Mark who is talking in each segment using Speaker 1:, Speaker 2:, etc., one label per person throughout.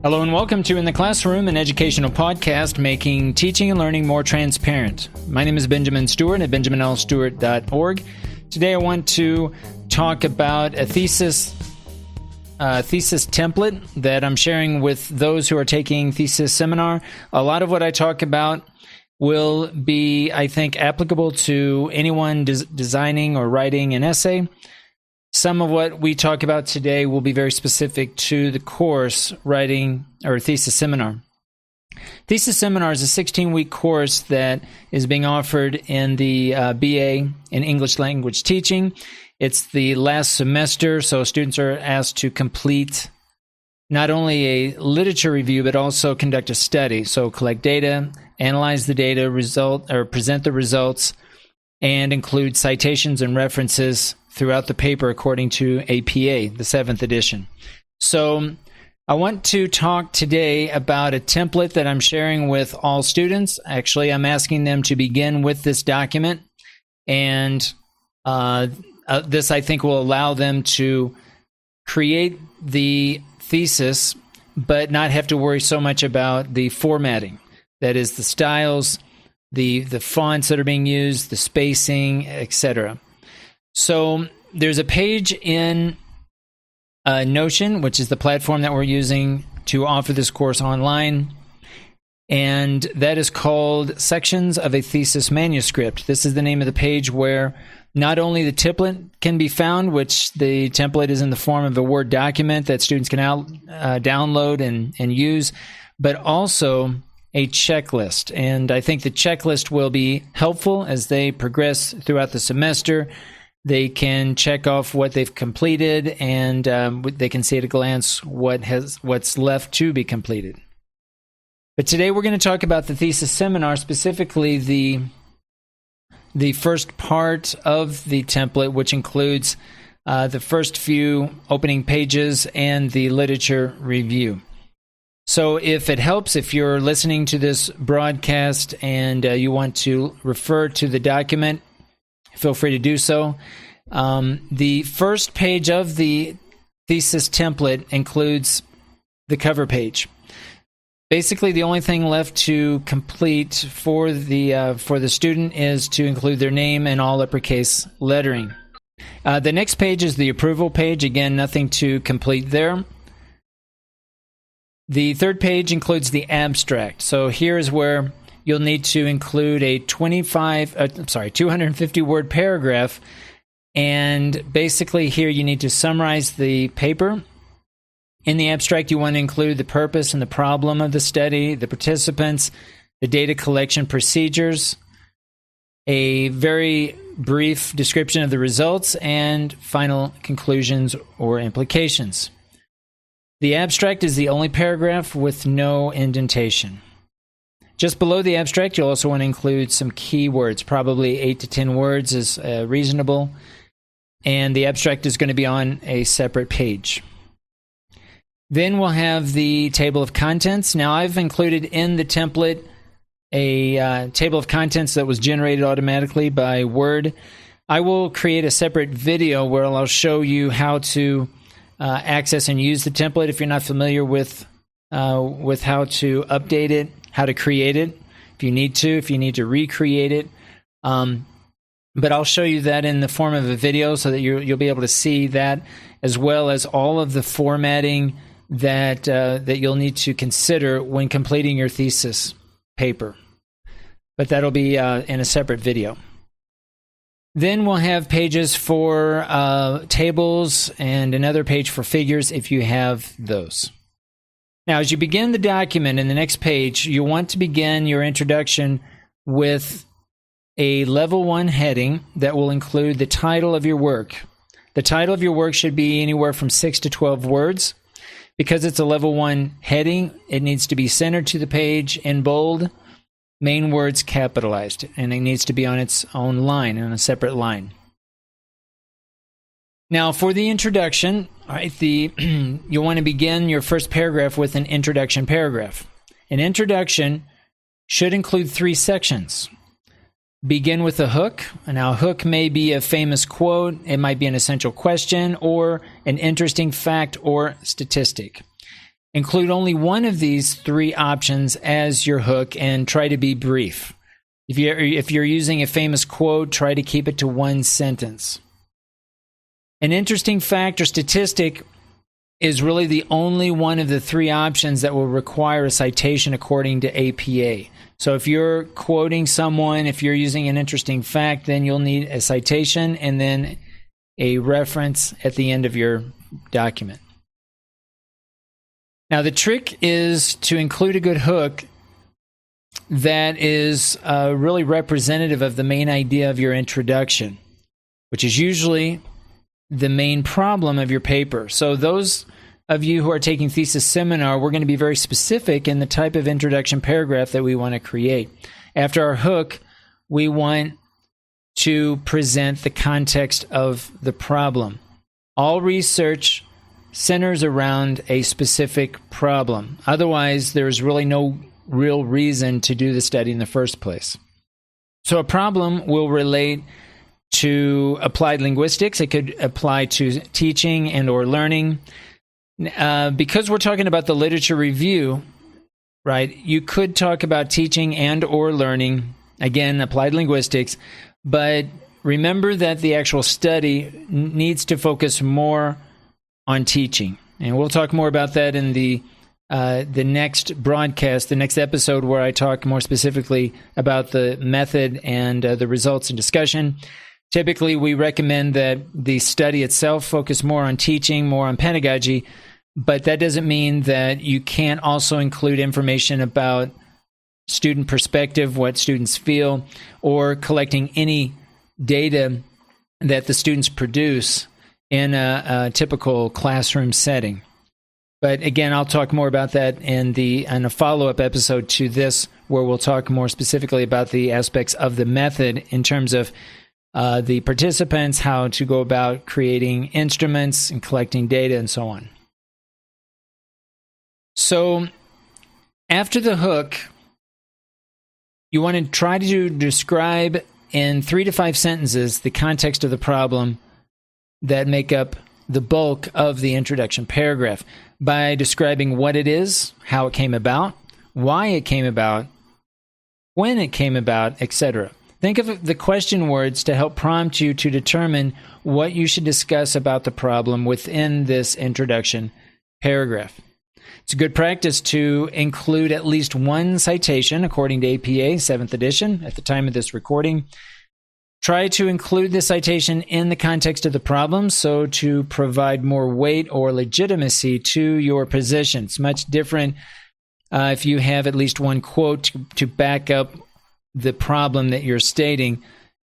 Speaker 1: Hello and welcome to In the Classroom, an educational podcast making teaching and learning more transparent. My name is Benjamin Stewart at benjaminlstewart.org. Today I want to talk about a thesis template that I'm sharing with those who are taking thesis seminar. A lot of what I talk about will be, I think, applicable to anyone designing or writing an essay. Some of what we talk about today will be very specific to the course writing or thesis seminar. Thesis seminar is a 16-week course that is being offered in the BA in English language teaching. It's the last semester, so students are asked to complete not only a literature review, but also conduct a study. So collect data, analyze the data, present the results, and include citations and references throughout the paper according to APA, the 7th edition. So I want to talk today about a template that I'm sharing with all students. Actually, I'm asking them to begin with this document, and this, I think, will allow them to create the thesis, but not have to worry so much about the formatting. That is, the styles, the fonts that are being used, the spacing, etc. So there's a page in Notion, which is the platform that we're using to offer this course online, and that is called Sections of a Thesis Manuscript. This is the name of the page where not only the template can be found, which the template is in the form of a Word document that students can download and use, but also a checklist. And I think the checklist will be helpful as they progress throughout the semester. They can check off what they've completed, and they can see at a glance what's left to be completed. But today we're going to talk about the thesis seminar, specifically the first part of the template, which includes the first few opening pages and the literature review. So if it helps, if you're listening to this broadcast and you want to refer to the document, feel free to do so. The first page of the thesis template includes the cover page. Basically, the only thing left to complete for the student is to include their name in all uppercase lettering. The next page is the approval page. Again, nothing to complete there. The third page includes the abstract. So here is where you'll need to include a 250-word paragraph, and basically here you need to summarize the paper. In the abstract, you want to include the purpose and the problem of the study, the participants, the data collection procedures, a very brief description of the results, and final conclusions or implications. The abstract is the only paragraph with no indentation. Just below the abstract, you'll also want to include some keywords. Probably 8 to 10 words is reasonable. And the abstract is going to be on a separate page. Then we'll have the table of contents. Now, I've included in the template a table of contents that was generated automatically by Word. I will create a separate video where I'll show you how to access and use the template if you're not familiar with how to update it, how to create it, if you need to recreate it. But I'll show you that in the form of a video so that you'll be able to see that, as well as all of the formatting that you'll need to consider when completing your thesis paper. But that'll be in a separate video. Then we'll have pages for tables and another page for figures if you have those. Now, as you begin the document in the next page, you want to begin your introduction with a level 1 heading that will include the title of your work. The title of your work should be anywhere from 6 to 12 words. Because it's a level 1 heading, it needs to be centered to the page in bold, main words capitalized, and it needs to be on its own line, on a separate line. Now, for the introduction, all right, you'll want to begin your first paragraph with an introduction paragraph. An introduction should include 3 sections. Begin with a hook. Now, a hook may be a famous quote, it might be an essential question, or an interesting fact or statistic. Include only one of these three options as your hook and try to be brief. If you're using a famous quote, try to keep it to one sentence. An interesting fact or statistic is really the only one of the three options that will require a citation according to APA. So if you're quoting someone, if you're using an interesting fact, then you'll need a citation and then a reference at the end of your document. Now, the trick is to include a good hook that is really representative of the main idea of your introduction, which is usually the main problem of your paper. So those of you who are taking Thesis Seminar, we're going to be very specific in the type of introduction paragraph that we want to create. After our hook, we want to present the context of the problem. All research centers around a specific problem. Otherwise, there's really no real reason to do the study in the first place. So a problem will relate to applied linguistics. It could apply to teaching and or learning. Because we're talking about the literature review, right, you could talk about teaching and or learning, again, applied linguistics, but remember that the actual study needs to focus more on teaching. And we'll talk more about that in the next broadcast, the next episode, where I talk more specifically about the method and the results and discussion. Typically, we recommend that the study itself focus more on teaching, more on pedagogy, but that doesn't mean that you can't also include information about student perspective, what students feel, or collecting any data that the students produce in a typical classroom setting. But again, I'll talk more about that in a follow-up episode to this, where we'll talk more specifically about the aspects of the method in terms of the participants, how to go about creating instruments and collecting data and so on. So after the hook, you want to try to describe in 3 to 5 sentences the context of the problem that make up the bulk of the introduction paragraph by describing what it is, how it came about, why it came about, when it came about, etc. Think of the question words to help prompt you to determine what you should discuss about the problem within this introduction paragraph. It's a good practice to include at least one citation according to APA 7th edition at the time of this recording. Try to include the citation in the context of the problem, so to provide more weight or legitimacy to your position. It's much different if you have at least one quote to back up the problem that you're stating,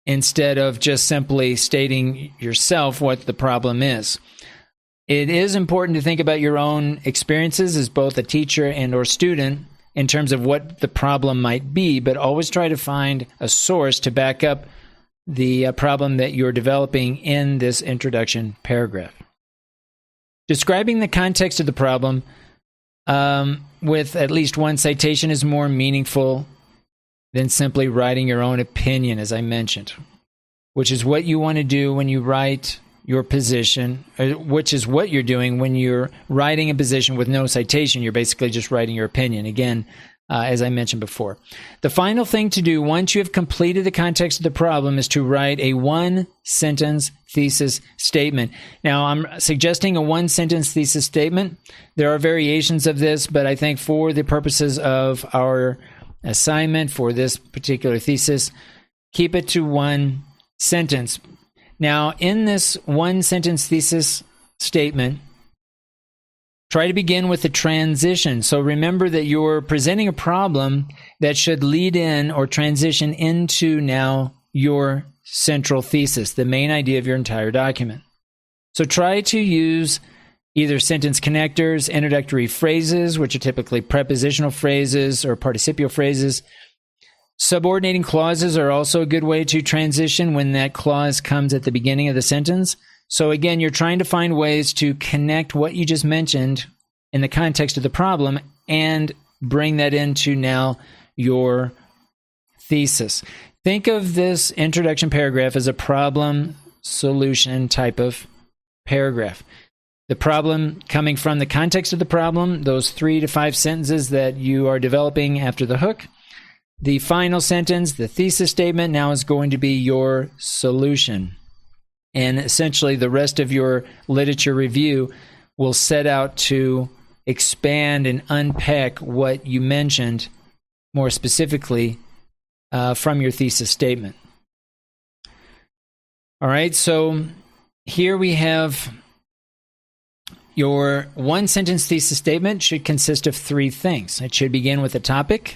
Speaker 1: instead of just simply stating yourself what the problem is. It is important to think about your own experiences as both a teacher and or student in terms of what the problem might be, but always try to find a source to back up the problem that you're developing in this introduction paragraph. Describing the context of the problem with at least one citation is more meaningful than simply writing your own opinion, as I mentioned, which is what you want to do when you write your position, which is what you're doing when you're writing a position with no citation. You're basically just writing your opinion, again, as I mentioned before. The final thing to do once you have completed the context of the problem is to write a one-sentence thesis statement. Now, I'm suggesting a one-sentence thesis statement. There are variations of this, but I think for the purposes of our assignment for this particular thesis, keep it to one sentence. Now, in this one-sentence thesis statement, try to begin with a transition. So remember that you're presenting a problem that should lead in or transition into now your central thesis, the main idea of your entire document. So try to use either sentence connectors, introductory phrases, which are typically prepositional phrases or participial phrases. Subordinating clauses are also a good way to transition when that clause comes at the beginning of the sentence. So again, you're trying to find ways to connect what you just mentioned in the context of the problem and bring that into now your thesis. Think of this introduction paragraph as a problem solution type of paragraph. the problem coming from the context of the problem, those 3 to 5 sentences that you are developing after the hook. The final sentence, the thesis statement, now is going to be your solution. And essentially, the rest of your literature review will set out to expand and unpack what you mentioned more specifically from your thesis statement. All right, so here we have your one-sentence thesis statement should consist of 3 things. It should begin with a topic.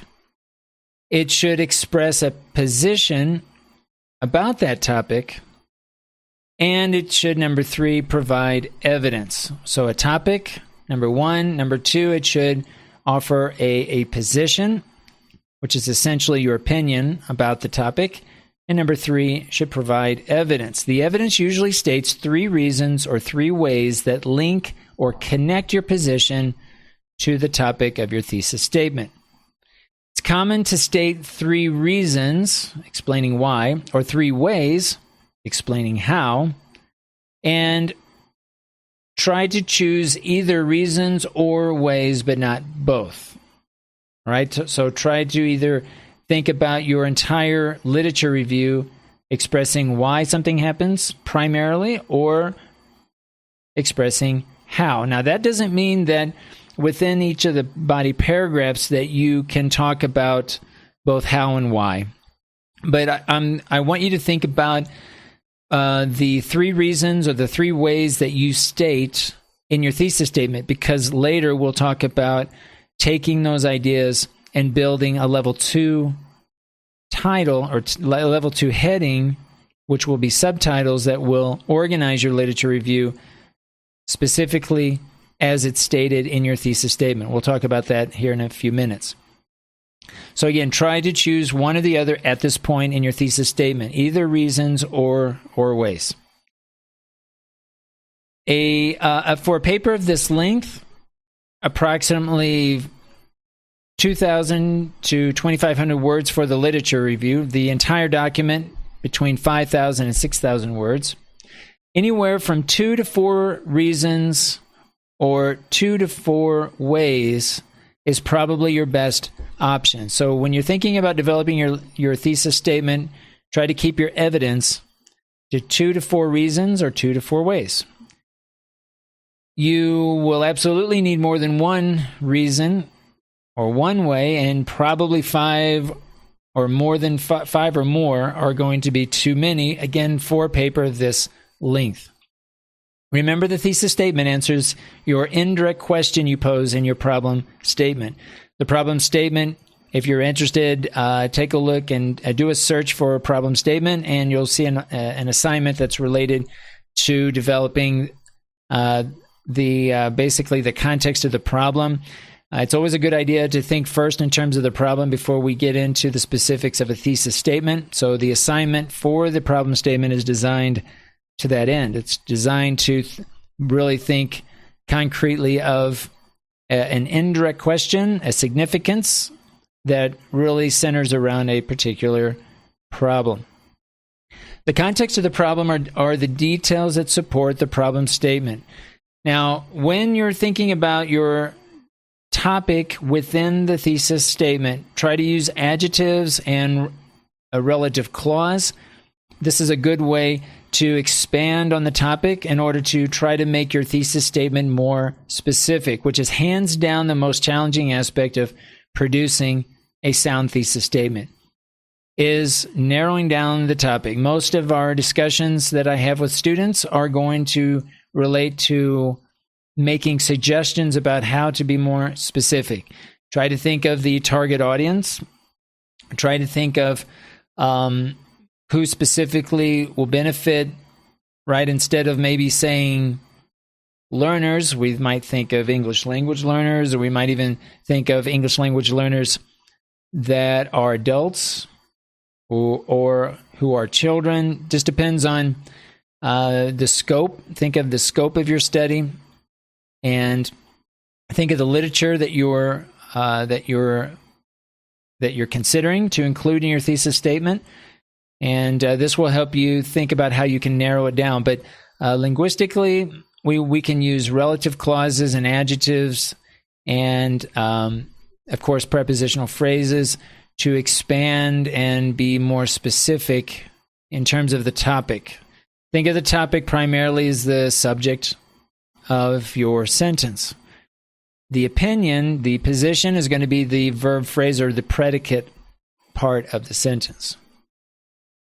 Speaker 1: It should express a position about that topic. And it should, number 3, provide evidence. So a topic, number 1. Number 2, it should offer a position, which is essentially your opinion about the topic. And number 3, should provide evidence. The evidence usually states 3 reasons or 3 ways that link or connect your position to the topic of your thesis statement. It's common to state 3 reasons, explaining why, or 3 ways, explaining how, and try to choose either reasons or ways, but not both. All right? So try to either think about your entire literature review expressing why something happens primarily, or expressing how. Now, that doesn't mean that within each of the body paragraphs that you can talk about both how and why. But I want you to think about the 3 reasons or the 3 ways that you state in your thesis statement, because later we'll talk about taking those ideas and building a level 2 title or level 2 heading, which will be subtitles that will organize your literature review specifically as it's stated in your thesis statement. We'll talk about that here in a few minutes. So again, try to choose one or the other at this point in your thesis statement, either reasons or ways. For a paper of this length, approximately 2,000 to 2,500 words for the literature review, the entire document between 5,000 and 6,000 words. Anywhere from 2 to 4 reasons or 2 to 4 ways is probably your best option. So when you're thinking about developing your thesis statement, try to keep your evidence to 2 to 4 reasons or 2 to 4 ways. You will absolutely need more than one reason or one way, and probably 5 or more than 5 or more are going to be too many, again, for a paper of this length. Remember, the thesis statement answers your indirect question you pose in your problem statement. The problem statement, if you're interested, take a look and do a search for a problem statement, and you'll see an assignment that's related to developing basically the context of the problem. It's always a good idea to think first in terms of the problem before we get into the specifics of a thesis statement. So the assignment for the problem statement is designed to that end. It's designed to really think concretely of an indirect question, a significance that really centers around a particular problem. The context of the problem are the details that support the problem statement. Now, when you're thinking about your topic within the thesis statement, try to use adjectives and a relative clause. This is a good way to expand on the topic in order to try to make your thesis statement more specific, which is hands down the most challenging aspect of producing a sound thesis statement, is narrowing down the topic. Most of our discussions that I have with students are going to relate to making suggestions about how to be more specific. Try to think of the target audience. Try to think of who specifically will benefit, right? Instead of maybe saying learners, we might think of English language learners, or we might even think of English language learners that are adults or who are children. Just depends on the scope. Think of the scope of your study, and think of the literature that you're considering to include in your thesis statement. And this will help you think about how you can narrow it down. But linguistically, we can use relative clauses and adjectives and, of course, prepositional phrases to expand and be more specific in terms of the topic. Think of the topic primarily as the subject of your sentence. The opinion, the position, is going to be the verb phrase or the predicate part of the sentence.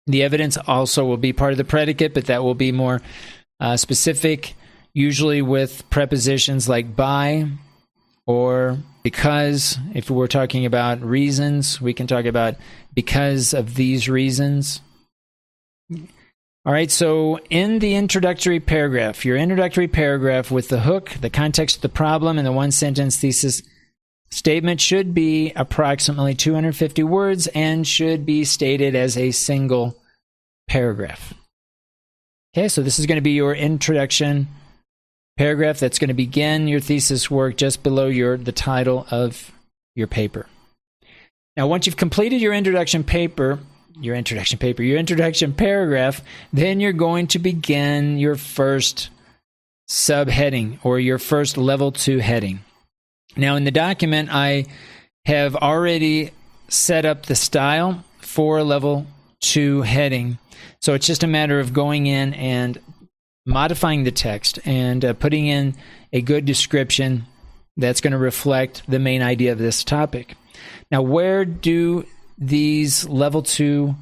Speaker 1: The evidence also will be part of the predicate, but that will be more specific, usually with prepositions like by or because. If we're talking about reasons, we can talk about because of these reasons. All right, so in the introductory paragraph, your introductory paragraph with the hook, the context of the problem, and the one-sentence thesis statement should be approximately 250 words and should be stated as a single paragraph. Okay, so this is going to be your introduction paragraph that's going to begin your thesis work just below the title of your paper. Now, once you've completed your introduction paragraph, then you're going to begin your first subheading or your first level 2 heading. Now, in the document, I have already set up the style for level 2 heading. So it's just a matter of going in and modifying the text and putting in a good description that's going to reflect the main idea of this topic. Now, where do these level 2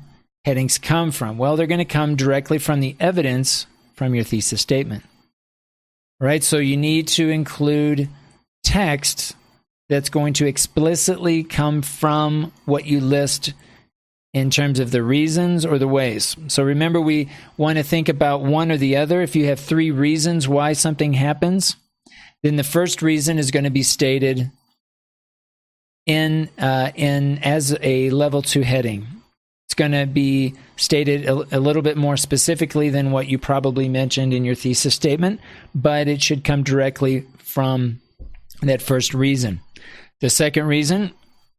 Speaker 1: headings come from? Well, they're going to come directly from the evidence from your thesis statement. Right? So you need to include text that's going to explicitly come from what you list in terms of the reasons or the ways. So remember, we want to think about one or the other. If you have 3 reasons why something happens, then the first reason is going to be stated in as a level 2 heading. It's going to be stated a little bit more specifically than what you probably mentioned in your thesis statement, but it should come directly from that first reason. The second reason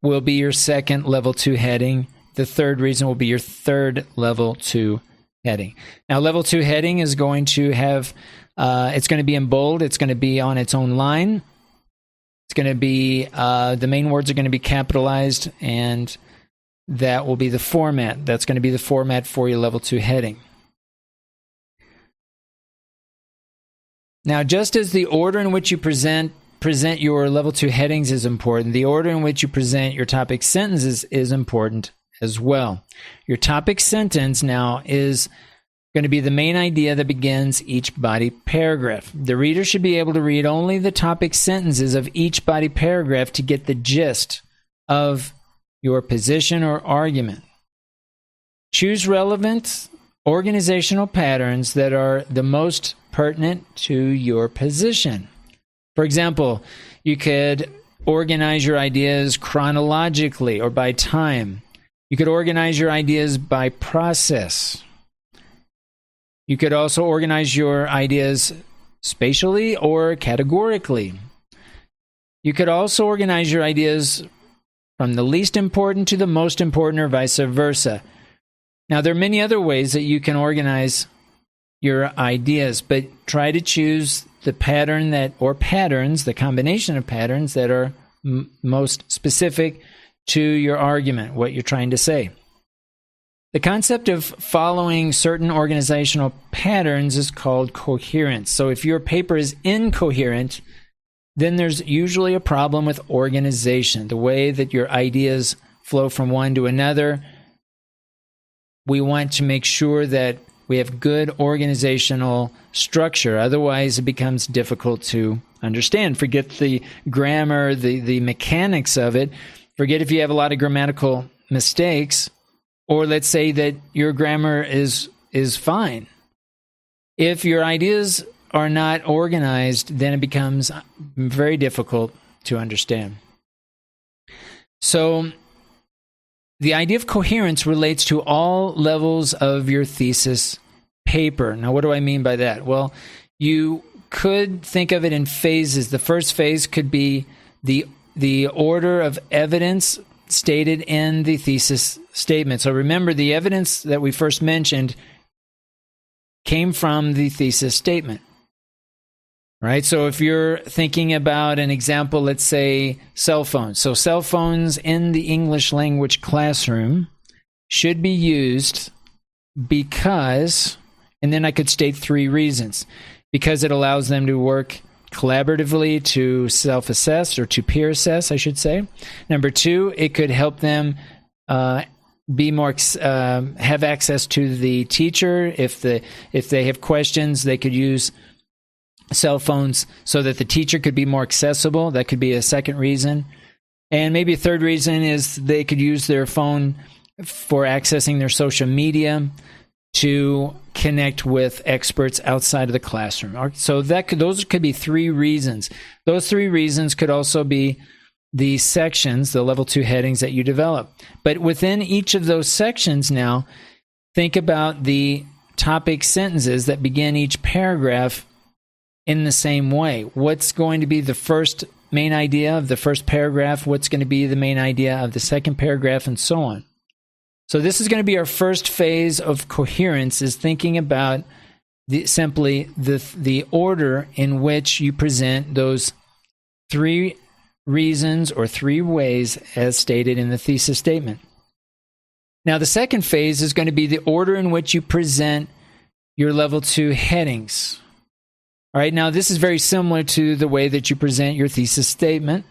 Speaker 1: will be your second level 2 heading. The third reason will be your third level 2 heading. Now, level 2 heading is going to have, it's going to be in bold. It's going to be on its own line. It's going to be, the main words are going to be capitalized, and that will be the format. That's going to be the format for your level 2 heading. Now, just as the order in which you present your level 2 headings is important, the order in which you present your topic sentences is important as well. Your topic sentence now is going to be the main idea that begins each body paragraph. The reader should be able to read only the topic sentences of each body paragraph to get the gist of your position or argument. Choose relevant organizational patterns that are the most pertinent to your position. For example, you could organize your ideas chronologically or by time. You could organize your ideas by process. You could also organize your ideas spatially or categorically. You could also organize your ideas from the least important to the most important, or vice versa. Now, there are many other ways that you can organize your ideas, but try to choose the pattern or patterns, the combination of patterns that are most specific to your argument, what you're trying to say. The concept of following certain organizational patterns is called coherence. So if your paper is incoherent, then there's usually a problem with organization, the way that your ideas flow from one to another. We want to make sure that we have good organizational structure. Otherwise, it becomes difficult to understand. Forget the grammar, the mechanics of it. Forget if you have a lot of grammatical mistakes, or let's say that your grammar is fine. If your ideas are not organized, then it becomes very difficult to understand. So the idea of coherence relates to all levels of your thesis paper. Now, what do I mean by that? Well, you could think of it in phases. The first phase could be the order of evidence stated in the thesis statement. So remember, the evidence that we first mentioned came from the thesis statement. right? So if you're thinking about an example, let's say cell phones. So cell phones in the English language classroom should be used because, and then I could state 3 reasons. Because it allows them to work collaboratively to self-assess, or to peer assess, I should say. Number 2, it could help them be more have access to the teacher. If they have questions, they could use cell phones so that the teacher could be more accessible. That could be a second reason. And maybe a third reason is they could use their phone for accessing their social media to connect with experts outside of the classroom. So those could be 3 reasons. Those 3 reasons could also be the sections, the level 2 headings that you develop. But within each of those sections now, think about the topic sentences that begin each paragraph in the same way. What's going to be the first main idea of the first paragraph? What's going to be the main idea of the second paragraph, and so on. So this is going to be our first phase of coherence, is thinking about simply the order in which you present those 3 reasons or 3 ways as stated in the thesis statement. Now, the second phase is going to be the order in which you present your level 2 headings. All right, now this is very similar to the way that you present your thesis statement,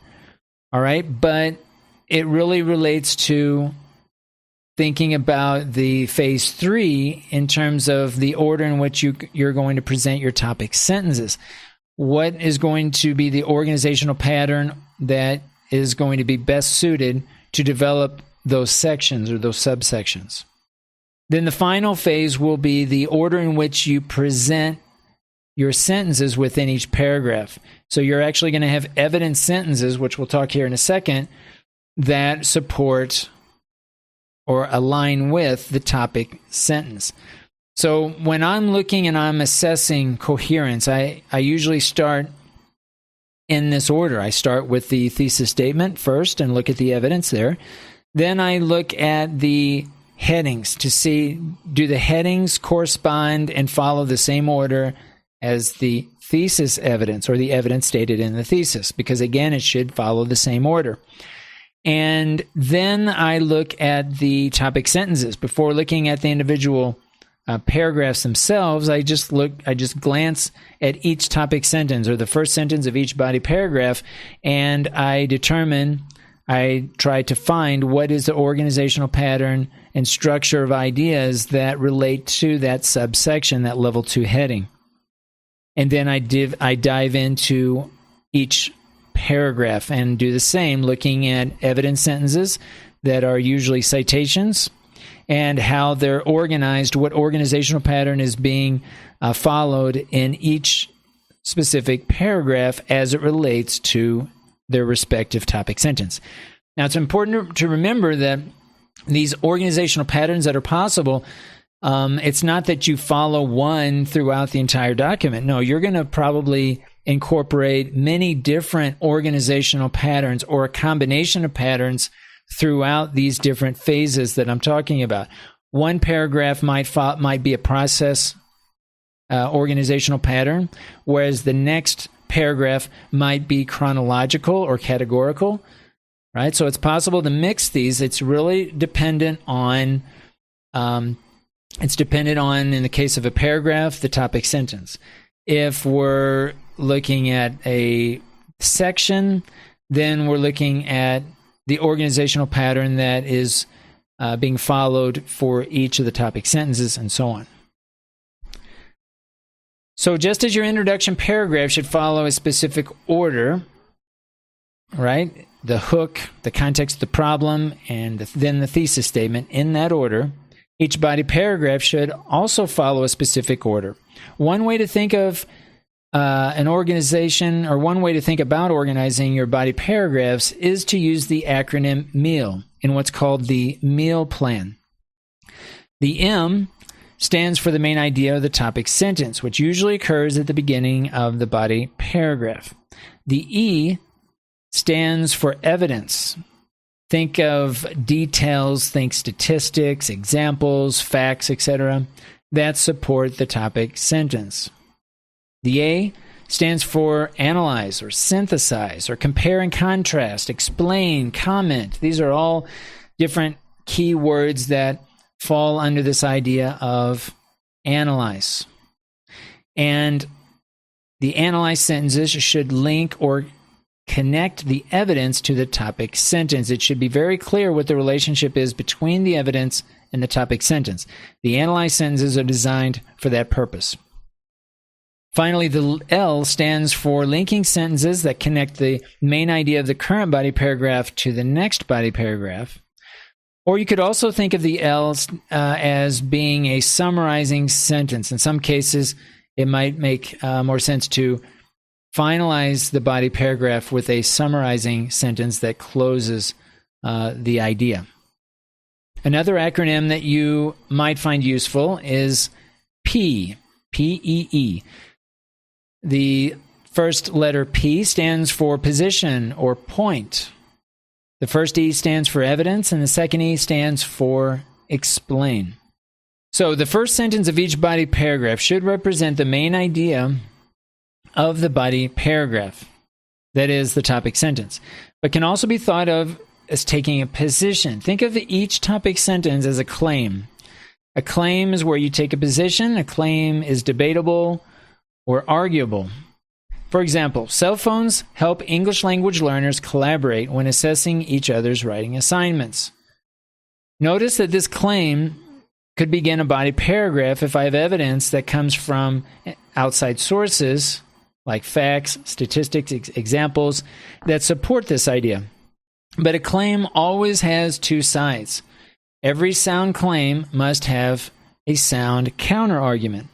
Speaker 1: all right, but it really relates to thinking about the phase 3 in terms of the order in which you're going to present your topic sentences. What is going to be the organizational pattern that is going to be best suited to develop those sections or those subsections? Then the final phase will be the order in which you present your sentences within each paragraph. So you're actually going to have evidence sentences, which we'll talk here in a second, that support or align with the topic sentence. So when I'm looking and I'm assessing coherence, I usually start in this order. I start with the thesis statement first and look at the evidence there. Then I look at the headings to see, do the headings correspond and follow the same order as the thesis evidence, or the evidence stated in the thesis, because again, it should follow the same order. And then I look at the topic sentences. Before looking at the individual paragraphs themselves, I just glance at each topic sentence, or the first sentence of each body paragraph, and I try to find what is the organizational pattern and structure of ideas that relate to that subsection, that level 2 heading. And then I dive into each paragraph and do the same, looking at evidence sentences that are usually citations and how they're organized, what organizational pattern is being followed in each specific paragraph as it relates to their respective topic sentence. Now, it's important to remember that these organizational patterns that are possible, it's not that you follow one throughout the entire document. No, you're going to probably incorporate many different organizational patterns, or a combination of patterns throughout these different phases that I'm talking about. One paragraph might be a process organizational pattern, whereas the next paragraph might be chronological or categorical, right? So it's possible to mix these. It's really dependent on in the case of a paragraph, the topic sentence. If we're looking at a section, then we're looking at the organizational pattern that is being followed for each of the topic sentences, and so on. So just as your introduction paragraph should follow a specific order, right? The hook, the context of the problem, and then the thesis statement in that order, each body paragraph should also follow a specific order. One way to think of an organization, or one way to think about organizing your body paragraphs, is to use the acronym MEAL in what's called the MEAL plan. The M stands for the main idea of the topic sentence, which usually occurs at the beginning of the body paragraph. The E stands for evidence. Think of details, think statistics, examples, facts, etc., that support the topic sentence. The A stands for analyze or synthesize or compare and contrast, explain, comment. These are all different key words that fall under this idea of analyze. And the analyzed sentences should link or connect the evidence to the topic sentence. It should be very clear what the relationship is between the evidence and the topic sentence. The analyzed sentences are designed for that purpose. Finally, the L stands for linking sentences that connect the main idea of the current body paragraph to the next body paragraph. Or you could also think of the L as being a summarizing sentence. In some cases, it might make more sense to finalize the body paragraph with a summarizing sentence that closes the idea. Another acronym that you might find useful is P, P-E-E. The first letter P stands for position or point. The first E stands for evidence, and the second E stands for explain. So the first sentence of each body paragraph should represent the main idea of the body paragraph, that is, the topic sentence, but can also be thought of as taking a position. Think of each topic sentence as a claim. A claim is where you take a position. A claim is debatable or arguable. For example, cell phones help English language learners collaborate when assessing each other's writing assignments. Notice that this claim could begin a body paragraph if I have evidence that comes from outside sources, like facts, statistics, examples, that support this idea. But a claim always has two sides. Every sound claim must have a sound counter-argument.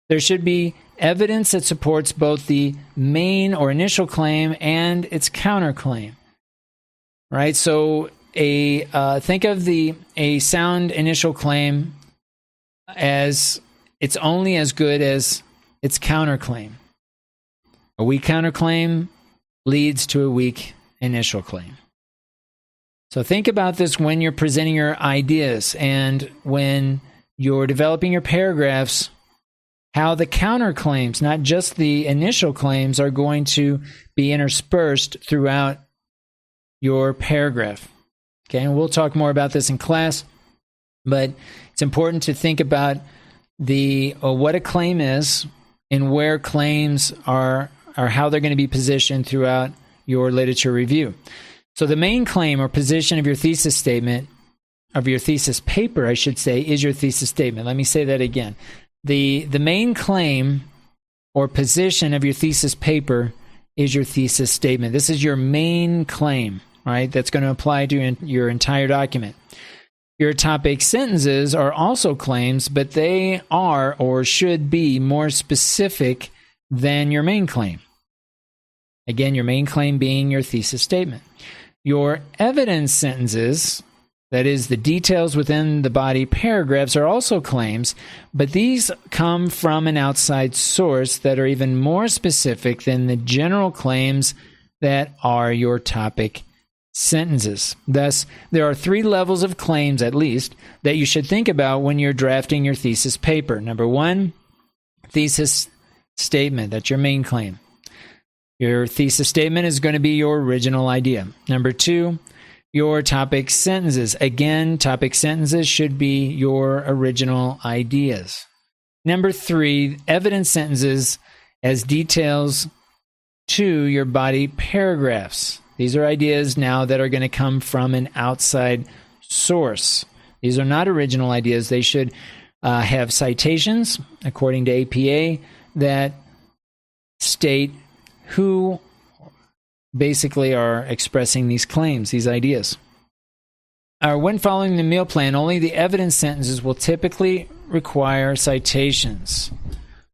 Speaker 1: There should be evidence that supports both the main or initial claim and its counterclaim. Right? So think of a sound initial claim as it's only as good as its counterclaim. A weak counterclaim leads to a weak initial claim. So think about this when you're presenting your ideas and when you're developing your paragraphs, how the counterclaims, not just the initial claims, are going to be interspersed throughout your paragraph. Okay, and we'll talk more about this in class, but it's important to think about what a claim is and where claims are how they're going to be positioned throughout your literature review. So the main claim or position of your thesis statement, of your thesis paper, I should say, is your thesis statement. Let me say that again. The main claim or position of your thesis paper is your thesis statement. This is your main claim, right? That's going to apply to your entire document. Your topic sentences are also claims, but they are or should be more specific than your main claim. Again, your main claim being your thesis statement. Your evidence sentences, that is, the details within the body paragraphs, are also claims, but these come from an outside source that are even more specific than the general claims that are your topic sentences. Thus, there are 3 levels of claims, at least, that you should think about when you're drafting your thesis paper. Number 1, thesis statement. That's your main claim. Your thesis statement is going to be your original idea. Number 2, your topic sentences. Again, topic sentences should be your original ideas. Number 3, evidence sentences as details to your body paragraphs. These are ideas now that are going to come from an outside source. These are not original ideas. They should have citations, according to APA, that state who basically are expressing these claims, these ideas. When following the meal plan, only the evidence sentences will typically require citations.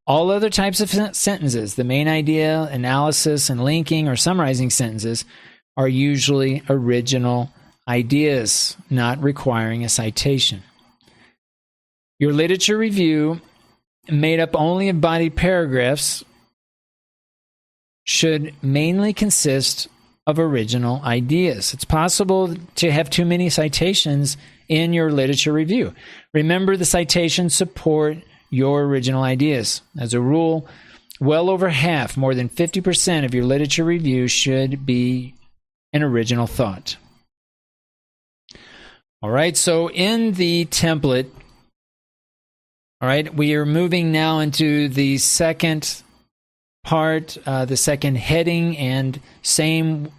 Speaker 1: All other types of sentences, the main idea, analysis, and linking or summarizing sentences, are usually original ideas, not requiring a citation. Your literature review, made up only of body paragraphs, should mainly consist of original ideas. It's possible to have too many citations in your literature review. Remember, the citations support your original ideas. As a rule, well over half, more than 50% of your literature review should be an original thought. All right, so in the template, all right, we are moving now into the second part, the second heading, and same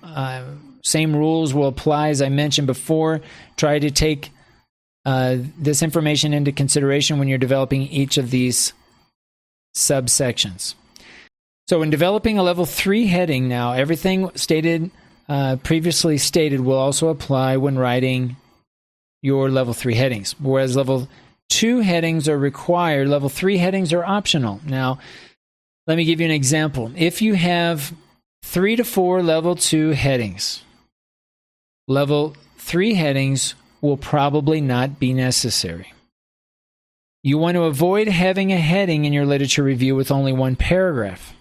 Speaker 1: rules will apply as I mentioned before. Try to take this information into consideration when you're developing each of these subsections. So in developing a level 3 heading now, everything previously stated will also apply when writing your level 3 headings. Whereas level 2 headings are required, level 3 headings are optional. Now, let me give you an example. If you have 3 to 4 level 2 headings, level 3 headings will probably not be necessary. You want to avoid having a heading in your literature review with only one paragraph.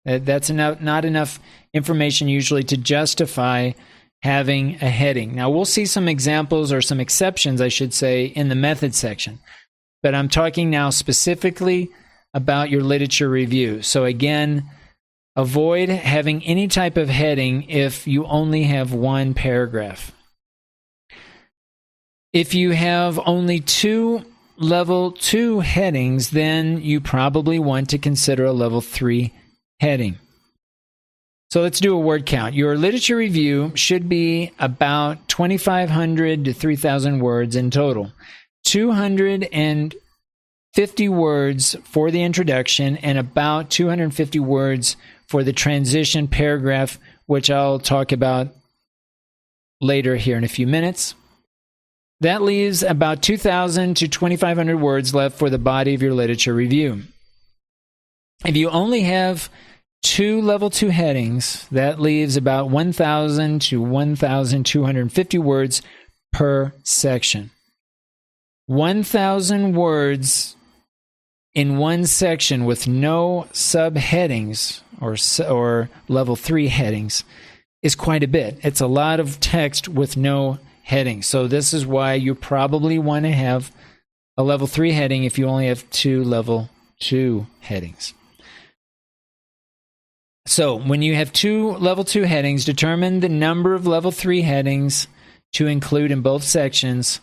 Speaker 1: That's not enough information usually to justify having a heading. Now, we'll see some examples or some exceptions, I should say, in the method section. But I'm talking now specifically about your literature review. So again, avoid having any type of heading if you only have one paragraph. If you have only 2 level 2 headings, then you probably want to consider a level 3 heading. So let's do a word count. Your literature review should be about 2,500 to 3,000 words in total. 250 words for the introduction and about 250 words for the transition paragraph, which I'll talk about later here in a few minutes. That leaves about 2,000 to 2,500 words left for the body of your literature review. If you only have 2 level 2 headings, that leaves about 1,000 to 1,250 words per section. 1,000 words in one section with no subheadings or level 3 headings is quite a bit. It's a lot of text with no headings. So this is why you probably want to have a level 3 heading if you only have 2 level 2 headings. So when you have 2 level 2 headings, determine the number of level 3 headings to include in both sections,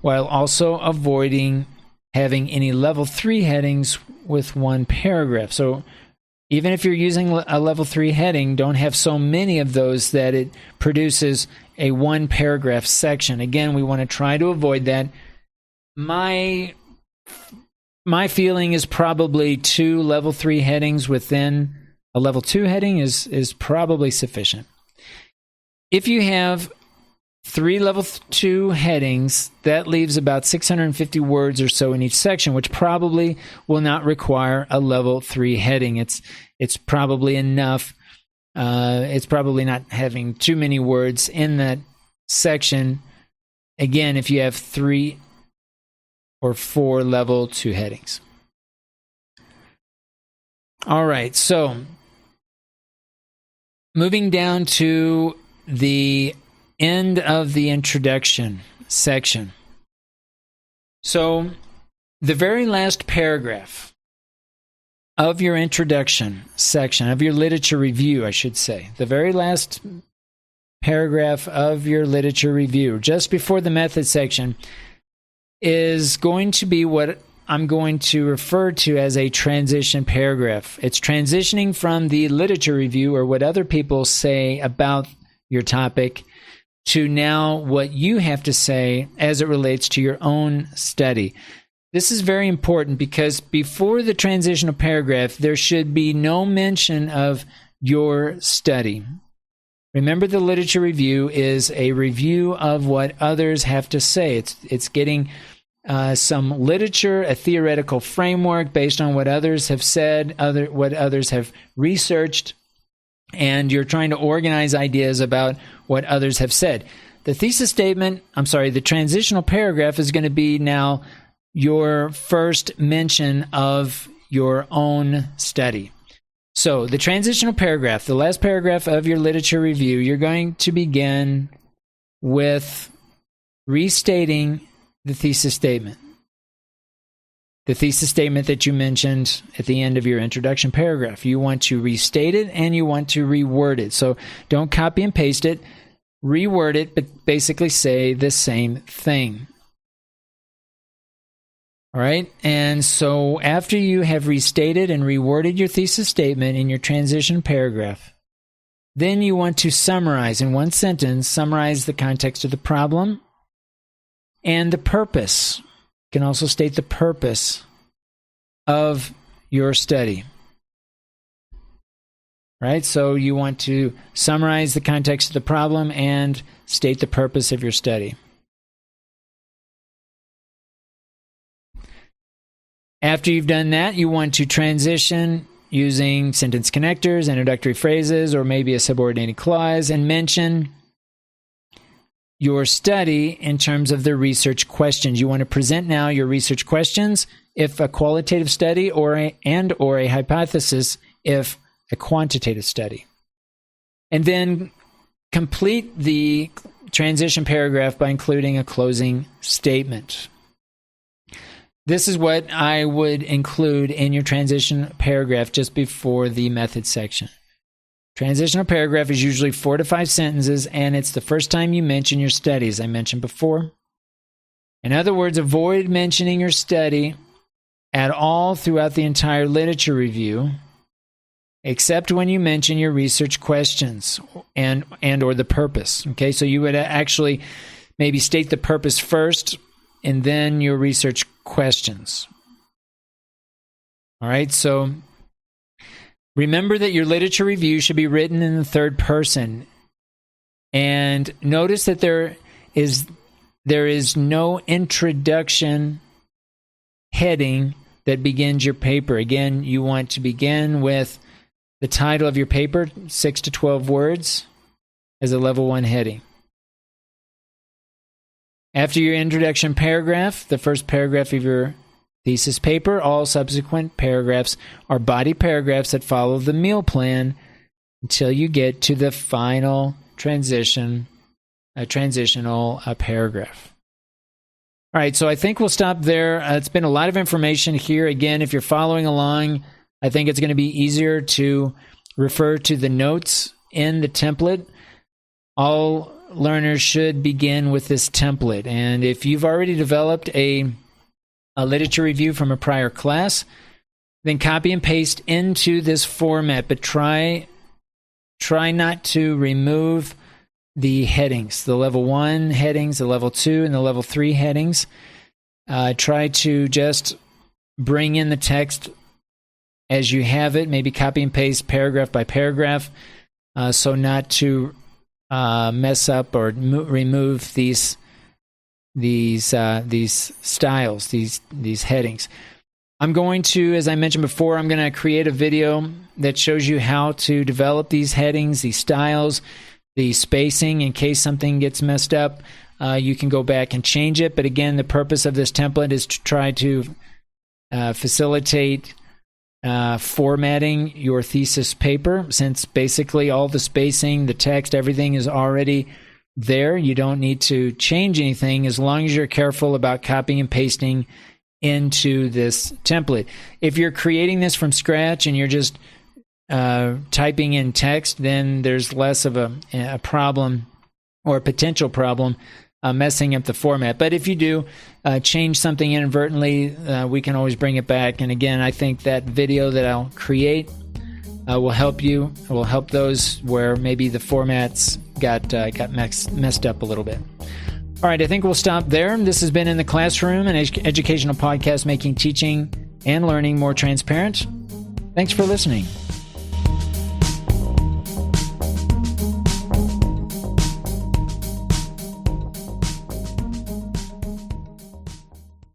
Speaker 1: while also avoiding having any level 3 headings with one paragraph. So even if you're using a level 3 heading, don't have so many of those that it produces a 1 paragraph section. Again, we want to try to avoid that. My feeling is probably 2 level 3 headings within a level 2 heading is probably sufficient. If you have 3 level 2 headings, that leaves about 650 words or so in each section, which probably will not require a level 3 heading. It's probably enough. It's probably not having too many words in that section. Again, if you have 3 or 4 level 2 headings. All right, so moving down to the end of the introduction section. So the very last paragraph of your introduction section, of your literature review, I should say, the very last paragraph of your literature review, just before the method section, is going to be what I'm going to refer to as a transition paragraph. It's transitioning from the literature review or what other people say about your topic to now what you have to say as it relates to your own study. This is very important because before the transitional paragraph, there should be no mention of your study. Remember, the literature review is a review of what others have to say. It's getting some literature, a theoretical framework based on what others have said, what others have researched, and you're trying to organize ideas about what others have said. The the transitional paragraph is going to be now your first mention of your own study. So the transitional paragraph, the last paragraph of your literature review, you're going to begin with restating the thesis statement. the thesis statement that you mentioned at the end of your introduction paragraph. You want to restate it and you want to reword it. So don't copy and paste it, reword it, but basically say the same thing. All right, and so after you have restated and reworded your thesis statement in your transition paragraph, then you want to summarize in one sentence, summarize the context of the problem and the purpose. You can also state the purpose of your study. Right? So you want to summarize the context of the problem and state the purpose of your study. After you've done that, you want to transition using sentence connectors, introductory phrases, or maybe a subordinated clause, and mention your study in terms of the research questions. You want to present now your research questions if a qualitative study or a hypothesis if a quantitative study. And then complete the transition paragraph by including a closing statement. This is what I would include in your transition paragraph just before the method section. Transitional paragraph is usually 4 to 5 sentences, and it's the first time you mention your study, as I mentioned before. In other words, avoid mentioning your study at all throughout the entire literature review, except when you mention your research questions and or the purpose. Okay, so you would actually maybe state the purpose first and then your research questions. All right, so remember that your literature review should be written in the third person. And notice that there is no introduction heading that begins your paper. Again, you want to begin with the title of your paper, 6 to 12 words, as a level 1 heading. After your introduction paragraph, the first paragraph of your thesis paper, all subsequent paragraphs are body paragraphs that follow the meal plan until you get to the final transitional paragraph. All right, so I think we'll stop there. It's been a lot of information here. Again, if you're following along, I think it's going to be easier to refer to the notes in the template. All learners should begin with this template. And if you've already developed a literature review from a prior class, then copy and paste into this format, but try not to remove the headings, the level 1 headings, the level 2, and the level 3 headings. Try to just bring in the text as you have it, maybe copy and paste paragraph by paragraph, so not to mess up or remove these styles, these headings. I'm going to, as I mentioned before, I'm going to create a video that shows you how to develop these headings, these styles, the spacing in case something gets messed up. You can go back and change it. But again, the purpose of this template is to try to facilitate formatting your thesis paper, since basically all the spacing, the text, everything is already there. You don't need to change anything as long as you're careful about copying and pasting into this template. If you're creating this from scratch and you're just typing in text, then there's less of a problem or a potential problem messing up the format. But if you do change something inadvertently, we can always bring it back. And again, I think that video that I'll create will help you. It will help those where maybe the formats got messed up a little bit. All right, I think we'll stop there. This has been In the Classroom, an educational podcast making teaching and learning more transparent. Thanks for listening.